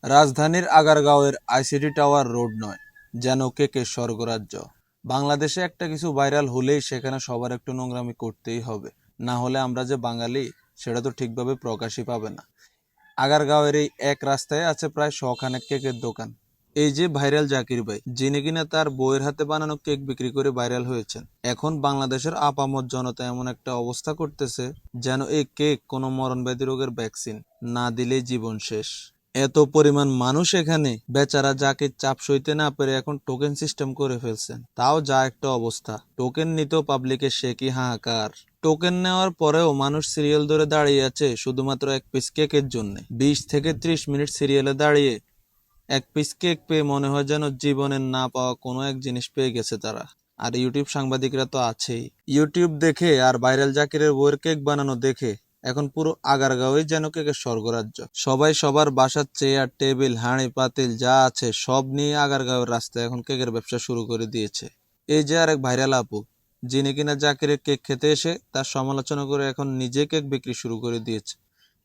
রাজধানীর আগারগাঁওয়ের ICT tower road নয়, যেন কেকের স্বর্গরাজ্য। বাংলাদেশে একটা কিছু ভাইরাল হলেই সেখানে সবার একটু নোংরামি করতেই হবে, না হলে আমরা যে বাঙালি সেটা তো ঠিকভাবে প্রকাশই পাবে না। আগারগাঁওয়ের এই এক রাস্তায় আছে প্রায় শখানেক কেকের দোকান। এই যে ভাইরাল জাকির ভাই, যিনি কিনা তার বউয়ের হাতে বানানো কেক বিক্রি করে ভাইরাল হয়েছেন, এখন বাংলাদেশের আপামর জনতা এমন একটা অবস্থা করতেছে যেন এই কেক কোনো মরণব্যাধি রোগের ভ্যাকসিন, না দিলেই জীবন শেষ। এত পরিমাণ মানুষ এখানে, বেচারা যাকে চাপ সইতে না পেরে এখন টোকেন সিস্টেম করে ফেলছেন। তাও যা একটা অবস্থা, টোকেন নিতেও পাবলিকের সে কি হাহাকার। টোকেন নেওয়ার পরেও মানুষ সিরিয়াল ধরে দাঁড়িয়ে আছে শুধুমাত্র এক পিস কেকের জন্য। 20 থেকে 30 মিনিট সিরিয়ালে দাঁড়িয়ে এক পিস কেক পেয়ে মনে হয় যেন জীবনের না পাওয়া কোনো এক জিনিস পেয়ে গেছে তারা। আর ইউটিউব সাংবাদিকরা তো আছেই। ইউটিউব দেখে আর ভাইরাল জাকিরের বউয়ের কেক বানানো দেখে এখন পুরো আগারগাঁওই যেন কেকের স্বর্গরাজ্য। সবাই সবার বাসার চেয়ার টেবিল হাঁড়ি পাতিল যা আছে সব নিয়ে আগারগাঁওয়ের রাস্তায় এখন কেকের ব্যবসা শুরু করে দিয়েছে। এই যে আরেক ভাইরাল আপু, যিনি কিনা জাকিরের কেক খেতে এসে তার সমালোচনা করে এখন নিজে কেক বিক্রি শুরু করে দিয়েছে।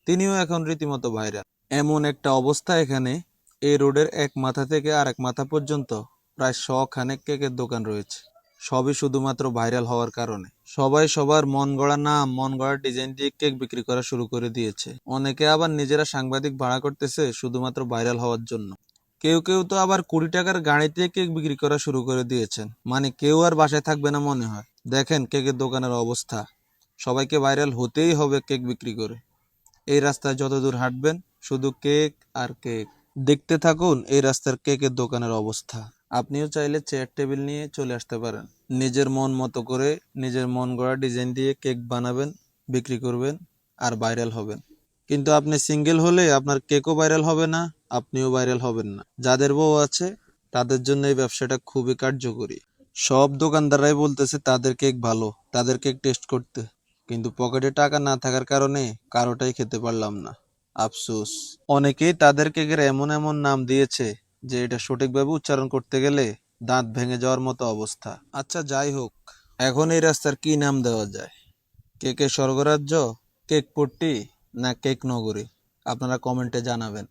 তিনিও এখন রীতিমতো ভাইরাল। এমন একটা অবস্থা এখানে, এই রোডের এক মাথা থেকে আরেক মাথা পর্যন্ত প্রায় 100 খানেক কেকের দোকান রয়েছে। সবই শুধুমাত্র ভাইরাল হওয়ার কারণে। সবাই সবার মন গড়া নাম, মন গড়া ডিজাইন দিয়ে কেক বিক্রি করা শুরু করে দিয়েছে। অনেকে আবার নিজেরা সাংবাদিক ভাড়া করতেছে শুধুমাত্র ভাইরাল হওয়ার জন্য। কেউ কেউ তো আবার 20 টাকার গাড়িতে কেক বিক্রি করা শুরু করে দিয়েছেন। মানে কেউ আর বাসায় থাকবে না মনে হয়। দেখেন কেকের দোকানের অবস্থা। সবাইকে ভাইরাল হতেই হবে কেক বিক্রি করে। এই রাস্তায় যতদূর হাঁটবেন শুধু কেক আর কেক। দেখতে থাকুন এই রাস্তার কেকের দোকানের অবস্থা। আপনিও চাইলে চেয়ার টেবিল নিয়ে চলে আসতে পারেন। নিজের মন মতো করে নিজের মন গড়া ডিজাইন দিয়ে কেক বানাবেন, বিক্রি করবেন আর ভাইরাল হবেন। কিন্তু আপনি সিঙ্গেল হলে আপনার কেকও ভাইরাল হবে না, আপনিও ভাইরাল হবেন না। যাদের বউ আছে তাদের জন্য এই ব্যবসাটা খুবই কার্যকরী। সব দোকানদাররাই বলতেছে তাদের কেক ভালো, তাদের কেক টেস্ট করতে, কিন্তু পকেটে টাকা না থাকার কারণে কারোটাই খেতে পারলাম না। আফসোস। অনেকেই তাদের কেকের এমন এমন নাম দিয়েছে যে এটা সঠিকভাবে উচ্চারণ করতে গেলে দাঁত ভেঙে যাওয়ার মতো অবস্থা। আচ্ছা যাই হোক, এখন এই রাস্তার কি নাম দেওয়া যায়? কেকের স্বর্গরাজ্য, কেক পট্টি, না কেক নগরী? আপনারা কমেন্টে জানাবেন।